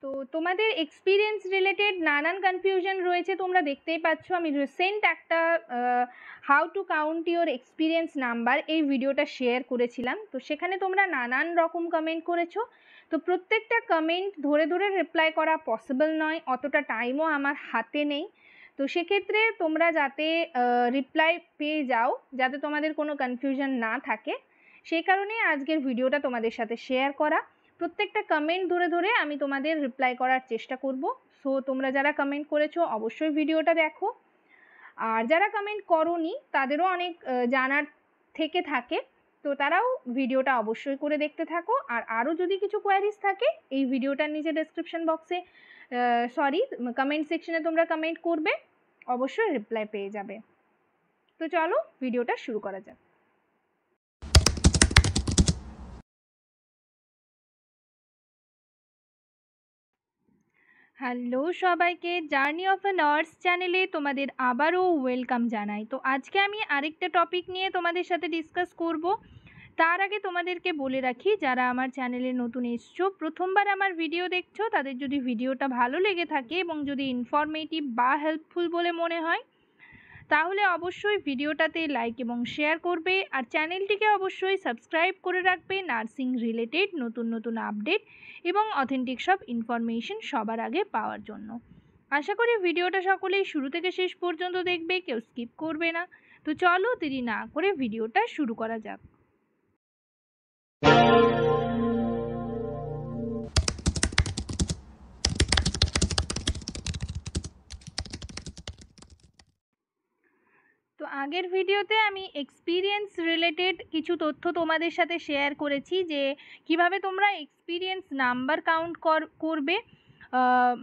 তো তোমাদের experience related নানান কনফিউশন রয়েছে, তোমরা দেখতেই পাচ্ছ। আমি রিসেন্ট একটা how to count your experience number এই ভিডিওটা শেয়ার করেছিলাম। তো সেখানে তোমরা নানান রকম কমেন্ট করেছো। তো প্রত্যেকটা কমেন্ট ধরে ধরে রিপ্লাই করা পসিবল নয়, অতটা টাইমও আমার হাতে নেই। তো সেক্ষেত্রে তোমরা যাতে রিপ্লাই পেয়ে যাও, যাতে তোমাদের কোনো কনফিউশন না থাকে, সেই কারণেই আজকের ভিডিওটা তোমাদের সাথে শেয়ার করা। প্রত্যেকটা কমেন্ট ধরে ধরে আমি তোমাদের রিপ্লাই করার চেষ্টা করব। সো তোমরা যারা কমেন্ট করেছো অবশ্যই ভিডিওটা দেখো, আর যারা কমেন্ট করোনি তাদেরও অনেক জানার থেকে থাকে, তো তারাও ভিডিওটা অবশ্যই করে দেখতে থাকো। আর আরও যদি কিছু কোয়ারিজ থাকে এই ভিডিওটার নিচে ডেসক্রিপশন বক্সে কমেন্ট সেকশনে তোমরা কমেন্ট করবে, অবশ্যই রিপ্লাই পেয়ে যাবে। তো চলো ভিডিওটা শুরু করা যাক। হ্যালো সবাইকে, জার্নি অফ আ নার্স চ্যানেলে তোমাদের আবারও ওয়েলকাম জানাই। তো আজকে আমি আরেকটা টপিক নিয়ে তোমাদের সাথে ডিসকাস করব। তার আগে তোমাদেরকে বলে রাখি, যারা আমার চ্যানেলে নতুন এসছো, প্রথমবার আমার ভিডিও দেখছো, তাদের যদি ভিডিওটা ভালো লেগে থাকে এবং যদি ইনফরমেটিভ বা হেল্পফুল বলে মনে হয়, তাহলে অবশ্যই ভিডিওটাতে লাইক এবং শেয়ার করবে, আর চ্যানেলটিকে অবশ্যই সাবস্ক্রাইব করে রাখবে নার্সিং রিলেটেড নতুন নতুন আপডেট এবং অথেন্টিক সব ইনফরমেশন সবার আগে পাওয়ার জন্য। আশা করি ভিডিওটা সকলেই শুরু থেকে শেষ পর্যন্ত দেখবে, কেউ স্কিপ করবে না। তো চলো দেরি না করে ভিডিওটা শুরু করা যাক। তো আগের ভিডিওতে আমি এক্সপিরিয়েন্স রিলেটেড কিছু তথ্য তোমাদের সাথে শেয়ার করেছি, যে কিভাবে তোমরা এক্সপিরিয়েন্স নাম্বার কাউন্ট করবে,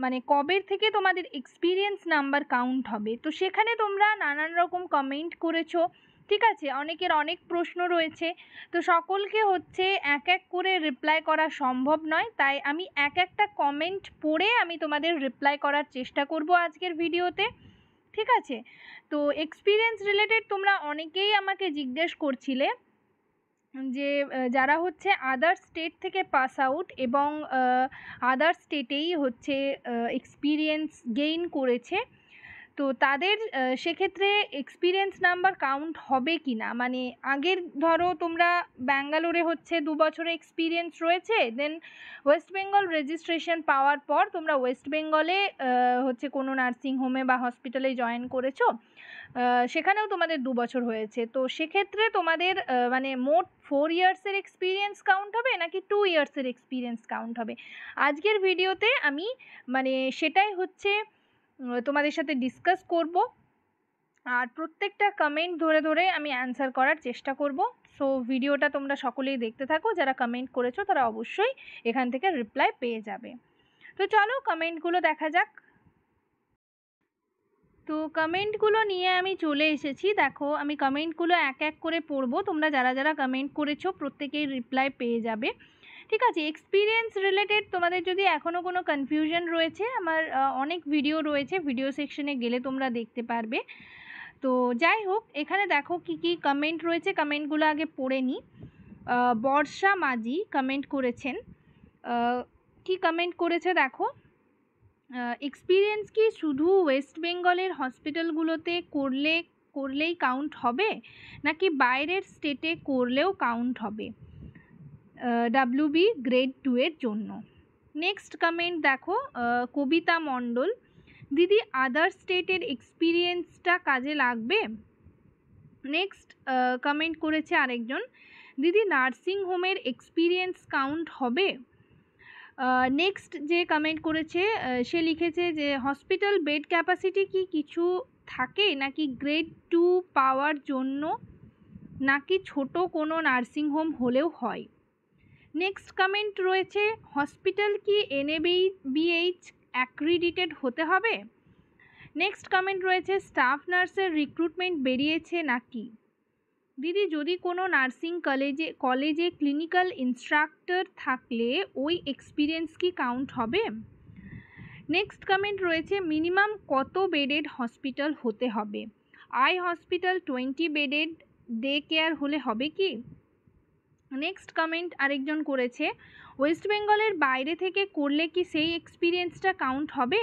মানে কবের থেকে তোমাদের এক্সপিরিয়েন্স নাম্বার কাউন্ট হবে। তো সেখানে তোমরা নানান রকম কমেন্ট করেছো, ঠিক আছে, অনেকের অনেক প্রশ্ন রয়েছে। তো সকলকে হচ্ছে এক এক করে রিপ্লাই করা সম্ভব নয়, তাই আমি এক একটা কমেন্ট পড়ে আমি তোমাদের রিপ্লাই করার চেষ্টা করব আজকের ভিডিওতে, ঠিক আছে। তো এক্সপিরিয়েন্স রিলেটেড তোমরা অনেকেই আমাকে জিজ্ঞেস করছিলে যে যারা হচ্ছে আদার স্টেট থেকে পাস আউট এবং আদার স্টেটেই হচ্ছে এক্সপিরিয়েন্স গেইন করেছে, তো তাদের সেক্ষেত্রে এক্সপিরিয়েন্স নাম্বার কাউন্ট হবে কি না। মানে আগের ধরো তোমরা ব্যাঙ্গালোরে হচ্ছে 2 বছরের এক্সপিরিয়েন্স রয়েছে, দেন ওয়েস্ট বেঙ্গল রেজিস্ট্রেশন পাওয়ার পর তোমরা ওয়েস্ট বেঙ্গলে হচ্ছে কোনো নার্সিং হোমে বা হসপিটালে জয়েন করেছো, সেখানেও তোমাদের 2 বছর হয়েছে। তো সেক্ষেত্রে তোমাদের মানে মোট 4 ইয়ার্সের এক্সপিরিয়েন্স কাউন্ট হবে নাকি 2 ইয়ার্সের এক্সপিরিয়েন্স কাউন্ট হবে, আজকের ভিডিওতে আমি মানে সেটাই হচ্ছে তোমাদের সাথে ডিসকাস করব। আর প্রত্যেকটা কমেন্ট ধরে ধরে আমি অ্যান্সার করার চেষ্টা করব। সো ভিডিওটা তোমরা সকলেই দেখতে থাকো, যারা কমেন্ট করেছো তারা অবশ্যই এখান থেকে রিপ্লাই পেয়ে যাবে। তো চলো কমেন্টগুলো দেখা যাক। তো কমেন্টগুলো নিয়ে আমি চলে এসেছি, দেখো আমি কমেন্টগুলো এক এক করে পড়বো, তোমরা যারা যারা কমেন্ট করেছো প্রত্যেকেই রিপ্লাই পেয়ে যাবে, ঠিক আছে। এক্সপিরিয়েন্স রিলেটেড তোমাদের যদি এখনও কোনো কনফিউশন রয়েছে, আমার অনেক ভিডিও রয়েছে, ভিডিও সেকশনে গেলে তোমরা দেখতে পারবে। তো যাই হোক, এখানে দেখো কি কি কমেন্ট রয়েছে, কমেন্টগুলো আগে পড়ে নিই। বর্ষা মাঝি কমেন্ট করেছেন, কি কমেন্ট করেছে দেখো, এক্সপিরিয়েন্স কি শুধু ওয়েস্ট বেঙ্গলের হসপিটালগুলোতে করলেই কাউন্ট হবে নাকি বাইরের স্টেটে করলেও কাউন্ট হবে WB গ্রেড 2 এর জন্য। নেক্সট কমেন্ট দেখো, কবিতা মণ্ডল, দিদি আদার স্টেটের এক্সপিরিয়েন্সটা কাজে লাগবে। নেক্সট কমেন্ট করেছে আরেকজন, দিদি নার্সিং হোমের এক্সপিরিয়েন্স কাউন্ট হবে। নেক্সট যে কমেন্ট করেছে সে লিখেছে যে হসপিটাল বেড ক্যাপাসিটি কি কিছু থাকে নাকি গ্রেড 2 পাওয়ার জন্য নাকি ছোট কোনো নার্সিং হোম হলেও হয়। নেক্সট কমেন্ট রয়েছে, হসপিটাল কি NABH অ্যাক্রিডিটেড হতে হবে। নেক্সট কমেন্ট রয়েছে, স্টাফ নার্সের রিক্রুটমেন্ট বেরিয়েছে নাকি। দিদি যদি কোনো নার্সিং কলেজে ক্লিনিক্যাল ইনস্ট্রাক্টর থাকলে ওই এক্সপিরিয়েন্স কি কাউন্ট হবে। নেক্সট কমেন্ট রয়েছে, মিনিমাম কত বেডেড হসপিটাল হতে হবে। Eye hospital 20 bedded day care হলে হবে কি। নেক্সট কমেন্ট আরেকজন করেছে, ওয়েস্ট বেঙ্গলের বাইরে থেকে করলে কি সেই এক্সপিরিয়েন্সটা কাউন্ট হবে?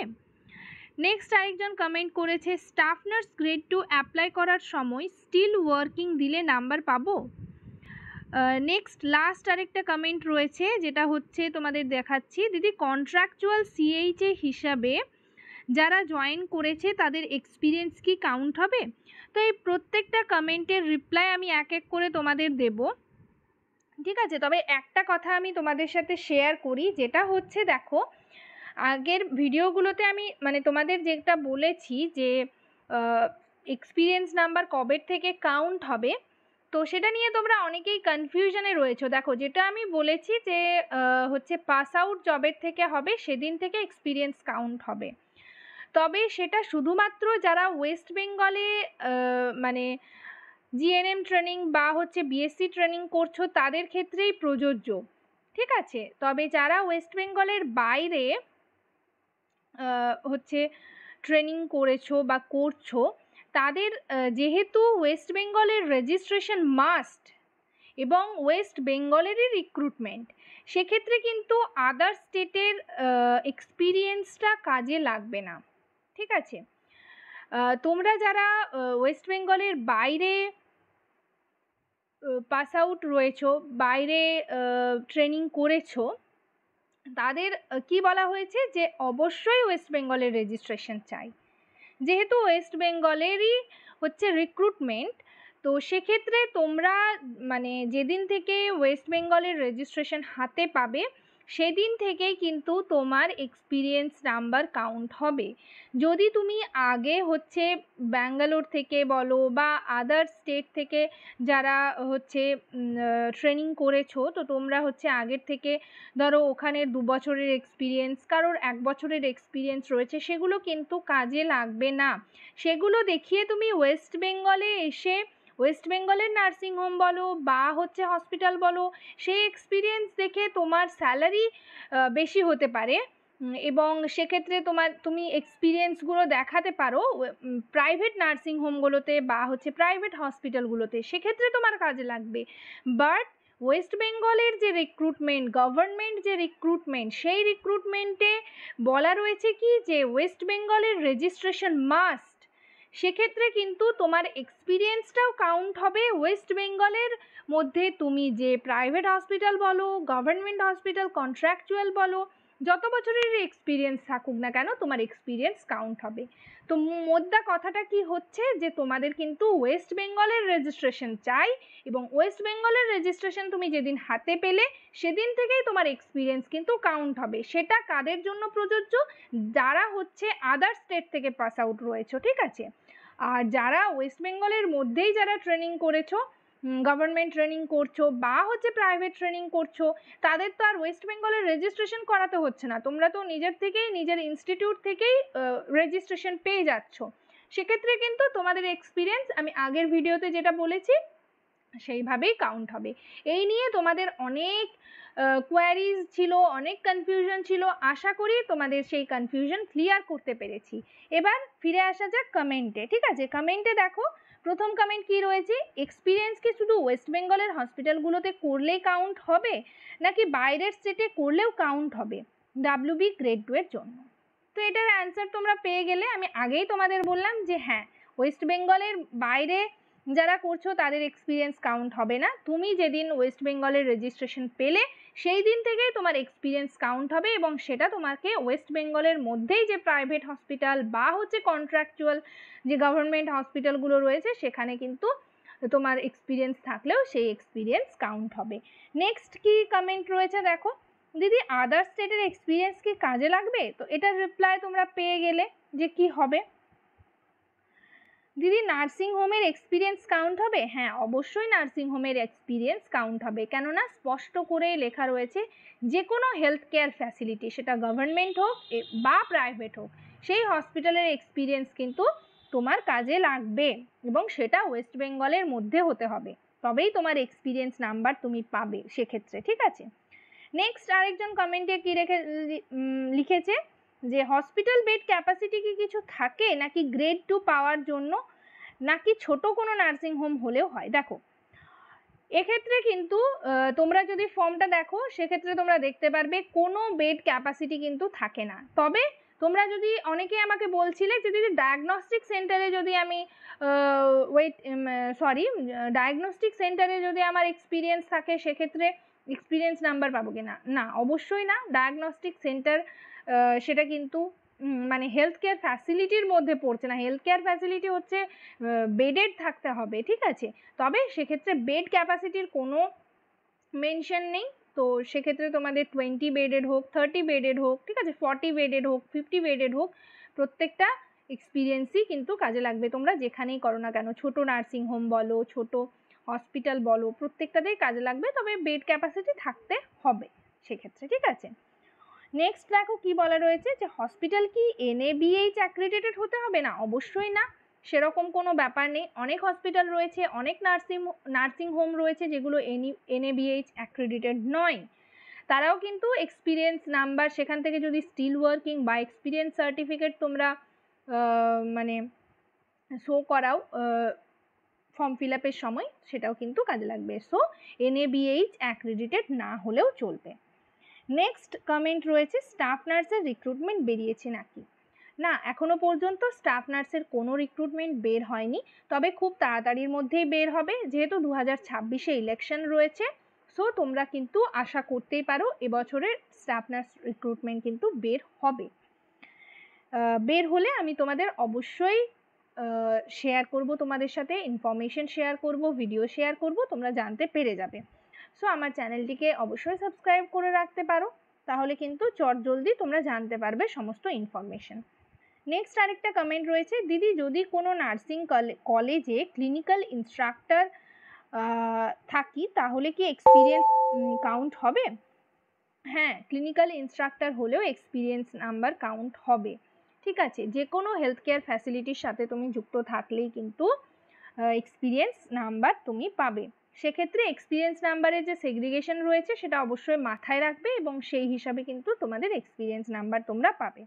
নেক্সট আরেকজন কমেন্ট করেছে, স্টাফ নার্স গ্রেড 2 অ্যাপ্লাই করার সময় স্টিল ওয়ার্কিং দিলে নাম্বার পাবো? নেক্সট লাস্ট আরেকটা কমেন্ট রয়েছে, যেটা হচ্ছে তোমাদের দেখাচ্ছি, দিদি কন্ট্রাকচুয়াল সিএইচএ হিসাবে যারা জয়েন করেছে তাদের এক্সপিরিয়েন্স কি কাউন্ট হবে? তো এই প্রত্যেকটা কমেন্টের রিপ্লাই আমি এক এক করে তোমাদের দেব, ঠিক আছে? তবে একটা কথা আমি তোমাদের সাথে শেয়ার করি, যেটা হচ্ছে দেখো আগের ভিডিওগুলোতে আমি মানে তোমাদের যেটা বলেছি যে এক্সপিরিয়েন্স নাম্বার কবের থেকে কাউন্ট হবে, তো সেটা নিয়ে তোমরা অনেকেই কনফিউশনে রয়েছো। দেখো যেটা আমি বলেছি যে হচ্ছে পাস আউট জবের থেকে হবে, সেদিন থেকে এক্সপিরিয়েন্স কাউন্ট হবে। তবে সেটা শুধুমাত্র যারা ওয়েস্ট বেঙ্গলে মানে জিএনএম ট্রেনিং বা হচ্ছে বিএসসি ট্রেনিং করছো তাদের ক্ষেত্রেই প্রযোজ্য, ঠিক আছে? তবে যারা ওয়েস্ট বেঙ্গলের বাইরে হচ্ছে ট্রেনিং করেছো বা করছো, তাদের যেহেতু ওয়েস্ট বেঙ্গলের রেজিস্ট্রেশন মাস্ট এবং ওয়েস্ট বেঙ্গলেরই রিক্রুটমেন্ট, সেক্ষেত্রে কিন্তু আদার স্টেটের এক্সপিরিয়েন্সটা কাজে লাগবে না, ঠিক আছে? তোমরা যারা ওয়েস্ট বেঙ্গলের বাইরে পাস আউট রয়েছো, বাইরে ট্রেনিং করেছো, তাদের কি বলা হয়েছে যে অবশ্যই ওয়েস্ট বেঙ্গলের রেজিস্ট্রেশন চাই। যেহেতু ওয়েস্ট বেঙ্গলেরই হচ্ছে রিক্রুটমেন্ট, তো সেক্ষেত্রে তোমরা মানে যেদিন থেকে ওয়েস্ট বেঙ্গলের রেজিস্ট্রেশন হাতে পাবে সেদিন থেকেই কিন্তু তোমার এক্সপিরিয়েন্স নাম্বার কাউন্ট হবে। যদি তুমি আগে হচ্ছে ব্যাঙ্গালোর থেকে বলো বা আদার স্টেট থেকে যারা হচ্ছে ট্রেনিং করেছো, তো তোমরা হচ্ছে আগের থেকে ধরো ওখানে 2 বছরের এক্সপিরিয়েন্স, কারোর 1 বছরের এক্সপিরিয়েন্স রয়েছে, সেগুলো কিন্তু কাজে লাগবে না। সেগুলো দেখিয়ে তুমি ওয়েস্ট বেঙ্গলে এসে ওয়েস্ট বেঙ্গলের নার্সিংহোম বলো বা হচ্ছে হসপিটাল বলো, সেই এক্সপিরিয়েন্স দেখে তোমার স্যালারি বেশি হতে পারে এবং সেক্ষেত্রে তুমি এক্সপিরিয়েন্সগুলো দেখাতে পারো প্রাইভেট নার্সিংহোমগুলোতে বা হচ্ছে প্রাইভেট হসপিটালগুলোতে, সেক্ষেত্রে তোমার কাজে লাগবে। বাট ওয়েস্ট বেঙ্গলের যে রিক্রুটমেন্ট, গভর্নমেন্ট যে রিক্রুটমেন্ট, সেই রিক্রুটমেন্টে বলা রয়েছে কি যে ওয়েস্ট বেঙ্গলের রেজিস্ট্রেশন মাস্ট, সেক্ষেত্রে কিন্তু তোমার এক্সপিরিয়েন্সটাও কাউন্ট হবে। ওয়েস্ট বেঙ্গলের মধ্যে তুমি যে প্রাইভেট হসপিটাল বলো, গভর্নমেন্ট হসপিটাল, কন্ট্রাকচুয়াল বলো, যত বছরের এক্সপিরিয়েন্স থাকুক না কেন, তোমার এক্সপিরিয়েন্স কাউন্ট হবে। তো মোদ্দা কথাটা কি হচ্ছে যে তোমাদের কিন্তু ওয়েস্ট বেঙ্গলের রেজিস্ট্রেশন চাই এবং ওয়েস্ট বেঙ্গলের রেজিস্ট্রেশন তুমি যেদিন হাতে পেলে সেদিন থেকেই তোমার এক্সপিরিয়েন্স কিন্তু কাউন্ট হবে। সেটা কাদের জন্য প্রযোজ্য? যারা হচ্ছে আদার স্টেট থেকে পাস আউট রয়েছে, ঠিক আছে? আর যারা ওয়েস্ট বেঙ্গলের মধ্যেই যারা ট্রেনিং করেছো, গভর্নমেন্ট ট্রেনিং করছো বা হচ্ছে প্রাইভেট ট্রেনিং করছো, তাদের তো আর ওয়েস্ট বেঙ্গলের রেজিস্ট্রেশন করাতে হচ্ছে না, তোমরা তো নিজের থেকেই নিজের ইনস্টিটিউট থেকেই রেজিস্ট্রেশন পেয়ে যাচ্ছ। সেক্ষেত্রে কিন্তু তোমাদের এক্সপিরিয়েন্স আমি আগের ভিডিওতে যেটা বলেছি সেইভাবেই কাউন্ট হবে। এই নিয়ে তোমাদের অনেক কোয়ারিজ ছিল, অনেক কনফিউশন ছিল, আশা করি তোমাদের সেই কনফিউশন ক্লিয়ার করতে পেরেছি। এবার ফিরে আসা যাক কমেন্টে, ঠিক আছে? কমেন্টে দেখো প্রথম কমেন্ট কি রয়েছে, এক্সপিরিয়েন্স কি শুধু ওয়েস্ট বেঙ্গলের হসপিটালগুলোতে করলেই কাউন্ট হবে নাকি বাইরের স্টেটে করলেও কাউন্ট হবে WB গ্রেড 2 এর জন্য? তো এটার অ্যান্সার তোমরা পেয়ে গেলে। আমি আগেই তোমাদের বললাম যে হ্যাঁ, ওয়েস্ট বেঙ্গলের বাইরে যারা করছো তাদের এক্সপিরিয়েন্স কাউন্ট হবে না। তুমি যেদিন ওয়েস্ট বেঙ্গলের রেজিস্ট্রেশন পেলে সেই দিন থেকেই তোমার এক্সপিরিয়েন্স কাউন্ট হবে এবং সেটা তোমাকে ওয়েস্ট বেঙ্গলের মধ্যেই যে প্রাইভেট হসপিটাল বা হচ্ছে কন্ট্রাকচুয়াল যে গভর্নমেন্ট হসপিটালগুলো রয়েছে সেখানে কিন্তু তোমার এক্সপিরিয়েন্স থাকলেও সেই এক্সপিরিয়েন্স কাউন্ট হবে। নেক্সট কি কমেন্ট রয়েছে দেখো, দিদি আদার স্টেটের এক্সপিরিয়েন্স কি কাজে লাগবে? তো এটার রিপ্লাই তোমরা পেয়ে গেলে যে কি হবে। দিদি নার্সিংহোমের এক্সপিরিয়েন্স কাউন্ট হবে? হ্যাঁ, অবশ্যই নার্সিংহোমের এক্সপিরিয়েন্স কাউন্ট হবে, কেননা স্পষ্ট করে লেখা রয়েছে যে কোনো হেলথ কেয়ার ফ্যাসিলিটি, সেটা গভর্নমেন্ট হোক বা প্রাইভেট হোক, সেই হসপিটালের এক্সপিরিয়েন্স কিন্তু তোমার কাজে লাগবে এবং সেটা ওয়েস্ট বেঙ্গলের মধ্যে হতে হবে, তবেই তোমার এক্সপিরিয়েন্স নাম্বার তুমি পাবে সেক্ষেত্রে, ঠিক আছে? নেক্সট আরেকজন কমেন্টে কি লিখেছে যে হসপিটাল বেড ক্যাপাসিটি কি কিছু থাকে নাকি গ্রেড 2 পাওয়ার জন্য নাকি ছোট কোনো নার্সিংহোম হলেও হয়? দেখো, এক্ষেত্রে কিন্তু তোমরা যদি ফর্মটা দেখো সেক্ষেত্রে তোমরা দেখতে পারবে কোনো বেড ক্যাপাসিটি কিন্তু থাকে না। তবে তোমরা যদি অনেকে আমাকে বলছিলে যে দিদি ডায়াগনস্টিক সেন্টারে যদি আমি ডায়াগনস্টিক সেন্টারে যদি আমার এক্সপিরিয়েন্স থাকে সেক্ষেত্রে এক্সপিরিয়েন্স নাম্বার পাবো কিনা? না, অবশ্যই না। ডায়াগনস্টিক সেন্টার সেটা কিন্তু মানে হেলথ কেয়ার ফ্যাসিলিটির মধ্যে পড়ছে না। হেলথ কেয়ার ফ্যাসিলিটি হচ্ছে বেডেড থাকতে হবে, ঠিক আছে। তবে সেক্ষেত্রে বেড ক্যাপাসিটির কোনো মেনশন নেই। তো সেক্ষেত্রে তোমাদের 20 বেডেড হোক, 30 বেডেড হোক, ঠিক আছে, 40 বেডেড হোক, 50 বেডেড হোক, প্রত্যেকটা এক্সপিরিয়েন্সই কিন্তু কাজে লাগবে। তোমরা যেখানেই করো না কেন, ছোট নার্সিং হোম বলো, ছোট হসপিটাল বলো, প্রত্যেকটাতেই কাজে লাগবে। তবে বেড ক্যাপাসিটি থাকতে হবে সেক্ষেত্রে, ঠিক আছে। নেক্সট দেখো কি বলা রয়েছে, যে হসপিটাল কি NABH অ্যাক্রিডিটেড হতে হবে? না, অবশ্যই না, সেরকম কোনো ব্যাপার নেই। অনেক হসপিটাল রয়েছে, অনেক নার্সিং হোম রয়েছে যেগুলো NABH অ্যাক্রিডিটেড নয়। তারাও কিন্তু এক্সপিরিয়েন্স নাম্বার সেখান থেকে যদি স্টিল ওয়ার্কিং বা এক্সপিরিয়েন্স সার্টিফিকেট তোমরা মানে শো করাও ফর্ম ফিল আপের সময়, সেটাও কিন্তু কাজে লাগবে। সো NABH অ্যাক্রিডিটেড না হলেও চলবে। নেক্সট কমেন্ট রয়েছে, স্টাফ নার্সের রিক্রুটমেন্ট বেরিয়েছে নাকি? না, এখনো পর্যন্ত স্টাফ নার্সের কোনো রিক্রুটমেন্ট বের হয়নি। তবে খুব তাড়াতাড়ির মধ্যেই বের হবে, যেহেতু 2026-এ ইলেকশন রয়েছে। সো তোমরা কিন্তু আশা করতেই পারো এবছরের স্টাফ নার্স রিক্রুটমেন্ট কিন্তু বের হবে। বের হলে আমি তোমাদের অবশ্যই শেয়ার করব, তোমাদের সাথে ইনফরমেশন শেয়ার করব, ভিডিও শেয়ার করব, তোমরা জানতে পেরে যাবে। সো আমার চ্যানেলটিকে অবশ্যই সাবস্ক্রাইব করে রাখতে পারো, তাহলে কিন্তু চটজলদি তোমরা জানতে পারবে সমস্ত ইনফরমেশন। নেক্সট আরেকটা কমেন্ট রয়েছে, দিদি যদি কোনো নার্সিং কলেজে ক্লিনিক্যাল ইনস্ট্রাক্টর থাকি তাহলে কি এক্সপিরিয়েন্স কাউন্ট হবে? হ্যাঁ, ক্লিনিক্যাল ইনস্ট্রাক্টর হলেও এক্সপিরিয়েন্স নাম্বার কাউন্ট হবে, ঠিক আছে। যে কোনো হেলথ কেয়ার ফ্যাসিলিটির সাথে তুমি যুক্ত থাকলেই কিন্তু এক্সপিরিয়েন্স নাম্বার তুমি পাবে। সেক্ষেত্রে এক্সপিরিয়েন্স নাম্বারের যে সেগ্রিগেশন রয়েছে সেটা অবশ্যই মাথায় রাখবে এবং সেই হিসাবে কিন্তু তোমাদের এক্সপিরিয়েন্স নাম্বার তোমরা পাবে।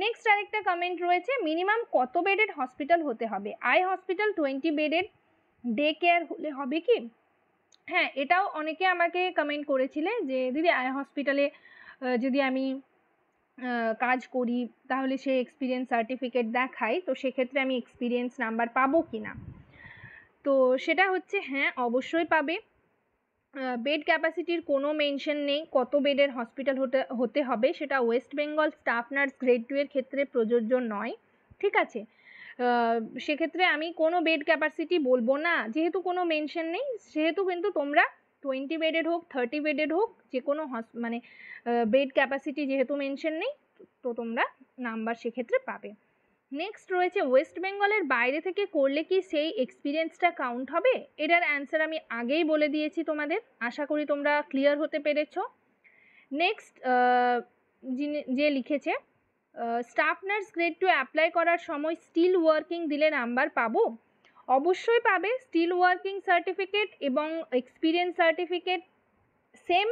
নেক্সট আরেকটা কমেন্ট রয়েছে, মিনিমাম কত বেডেড হসপিটাল হতে হবে? Eye hospital 20 bedded day care হলে হবে কি? হ্যাঁ, এটাও অনেকে আমাকে কমেন্ট করেছিলে যে দিদি আই হসপিটালে যদি আমি কাজ করি তাহলে সে এক্সপিরিয়েন্স সার্টিফিকেট দেখায়, তো সেক্ষেত্রে আমি এক্সপিরিয়েন্স নাম্বার পাবো কি না? তো সেটা হচ্ছে হ্যাঁ, অবশ্যই পাবে। বেড ক্যাপাসিটির কোনো মেনশন নেই, কত বেডের হসপিটাল হতে হবে সেটা West Bengal staff nurse grade 2 এর ক্ষেত্রে প্রযোজ্য নয়, ঠিক আছে। সেক্ষেত্রে আমি কোনো বেড ক্যাপাসিটি বলবো না, যেহেতু কোনো মেনশন নেই, সেহেতু কিন্তু তোমরা 20 বেডেড হোক, 30 বেডেড হোক, যে কোনো মানে বেড ক্যাপাসিটি যেহেতু মেনশন নেই, তো তোমরা নাম্বার সেক্ষেত্রে পাবে। নেক্সট রয়েছে, ওয়েস্ট বেঙ্গলের বাইরে থেকে করলে কি সেই এক্সপিরিয়েন্সটা কাউন্ট হবে? এটার অ্যান্সার আমি আগেই বলে দিয়েছি তোমাদের, আশা করি তোমরা ক্লিয়ার হতে পেরেছো। নেক্সট যে লিখেছে, স্টাফ নার্স গ্রেড 2 অ্যাপ্লাই করার সময় স্টিল ওয়ার্কিং দিলে নাম্বার পাবো? অবশ্যই পাবে। স্টিল ওয়ার্কিং সার্টিফিকেট এবং এক্সপিরিয়েন্স সার্টিফিকেট সেম,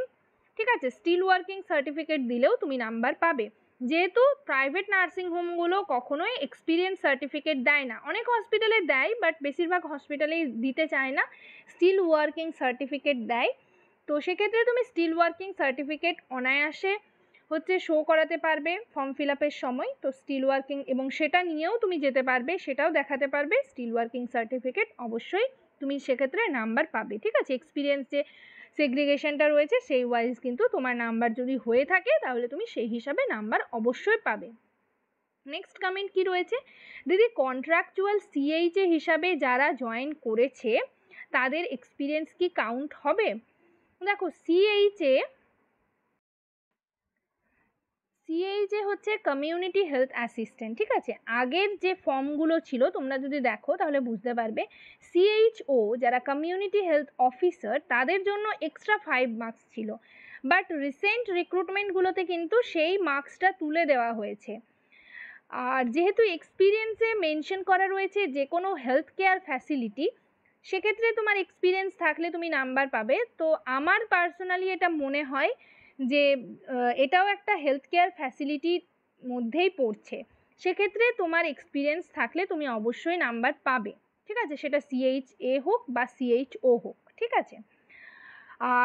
ঠিক আছে। স্টিল ওয়ার্কিং সার্টিফিকেট দিলেও তুমি নাম্বার পাবে, যেহেতু প্রাইভেট নার্সিং হোমগুলো কখনোই এক্সপিরিয়েন্স সার্টিফিকেট দেয় না। অনেক হসপিটালে দেয়, বাট বেশিরভাগ হসপিটালেই দিতে চায় না, স্টিল ওয়ার্কিং সার্টিফিকেট দেয়। তো সেক্ষেত্রে তুমি স্টিল ওয়ার্কিং সার্টিফিকেট অনায়াসে হচ্ছে শো করাতে পারবে ফর্ম ফিল আপের সময়। তো স্টিল ওয়ার্কিং, এবং সেটা নিয়েও তুমি যেতে পারবে, সেটাও দেখাতে পারবে স্টিল ওয়ার্কিং সার্টিফিকেট, অবশ্যই তুমি সেক্ষেত্রে নাম্বার পাবে, ঠিক আছে। এক্সপিরিয়েন্স যে সেগ্রিগেশনটা রয়েছে সেই ওয়াইজ কিন্তু তোমার নাম্বার যদি হয়ে থাকে তাহলে তুমি সেই হিসাবে নাম্বার অবশ্যই পাবে। নেক্সট কমেন্ট কি রয়েছে, দিদি কন্ট্রাকচুয়াল CHA হিসাবে যারা জয়েন করেছে তাদের এক্সপিরিয়েন্স কি কাউন্ট হবে? দেখো, CHA হচ্ছে কমিউনিটি হেলথ অ্যাসিস্ট্যান্ট, ঠিক আছে। আগের যে ফর্মগুলো ছিল তোমরা যদি দেখো তাহলে বুঝতে পারবে, CHO যারা কমিউনিটি হেলথ অফিসার তাদের জন্য এক্সট্রা 5 মার্কস ছিল, বাট রিসেন্ট রিক্রুটমেন্টগুলোতে কিন্তু সেই মার্কসটা তুলে দেওয়া হয়েছে। আর যেহেতু এক্সপিরিয়েন্সে মেনশন করা রয়েছে যে কোনো হেলথ কেয়ার ফ্যাসিলিটি, সেক্ষেত্রে তোমার এক্সপিরিয়েন্স থাকলে তুমি নাম্বার পাবে। তো আমার পার্সোনালি এটা মনে হয় যে এটাও একটা হেলথ কেয়ার ফ্যাসিলিটির মধ্যেই পড়ছে, সেক্ষেত্রে তোমার এক্সপিরিয়েন্স থাকলে তুমি অবশ্যই নাম্বার পাবে, ঠিক আছে। সেটা CHA হোক বা CHO হোক, ঠিক আছে।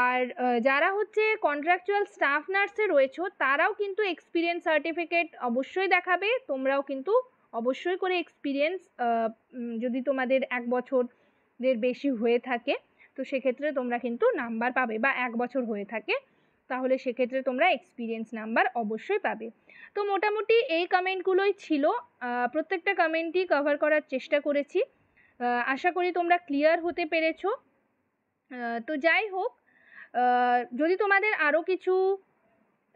আর যারা হচ্ছে কন্ট্রাকচুয়াল স্টাফ নার্সে রয়েছো তারাও কিন্তু এক্সপিরিয়েন্স সার্টিফিকেট অবশ্যই দেখাবে। তোমরাও কিন্তু অবশ্যই করে এক্সপিরিয়েন্স, যদি তোমাদের 1 বছরের বেশি হয়ে থাকে তো সেক্ষেত্রে তোমরা কিন্তু নাম্বার পাবে, বা 1 বছর হয়ে থাকে তাহলে সেক্ষেত্রে তোমরা এক্সপিরিয়েন্স নাম্বার অবশ্যই পাবে। তো মোটামুটি এই কমেন্টগুলোই ছিল, প্রত্যেকটা কমেন্টই কভার করার চেষ্টা করেছি। আশা করি তোমরা ক্লিয়ার হতে পেরেছো। তো যাই হোক, যদি তোমাদের আরও কিছু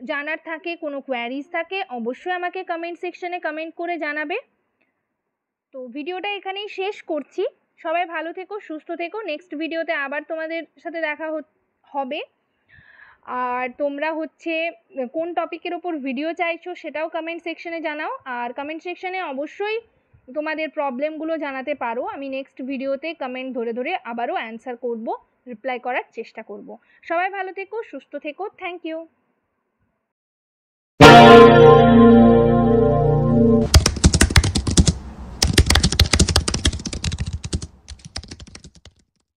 জানার থাকে, কোনো কোয়ারিজ থাকে, অবশ্যই আমাকে কমেন্ট সেকশনে কমেন্ট করে জানাবে। তো ভিডিওটা এখানেই শেষ করছি। সবাই ভালো থেকো, সুস্থ থেকো। নেক্সট ভিডিওতে আবার তোমাদের সাথে দেখা হবে। আর তোমরা হচ্ছে কোন টপিকের ওপর ভিডিও চাইছো সেটাও কমেন্ট সেকশনে জানাও। আর কমেন্ট সেকশনে অবশ্যই তোমাদের প্রবলেমগুলো জানাতে পারো। আমি নেক্সট ভিডিওতে কমেন্ট ধরে ধরে আবারও অ্যান্সার করব, রিপ্লাই করার চেষ্টা করব। সবাই ভালো থেকো, সুস্থ থেকো। Thank you.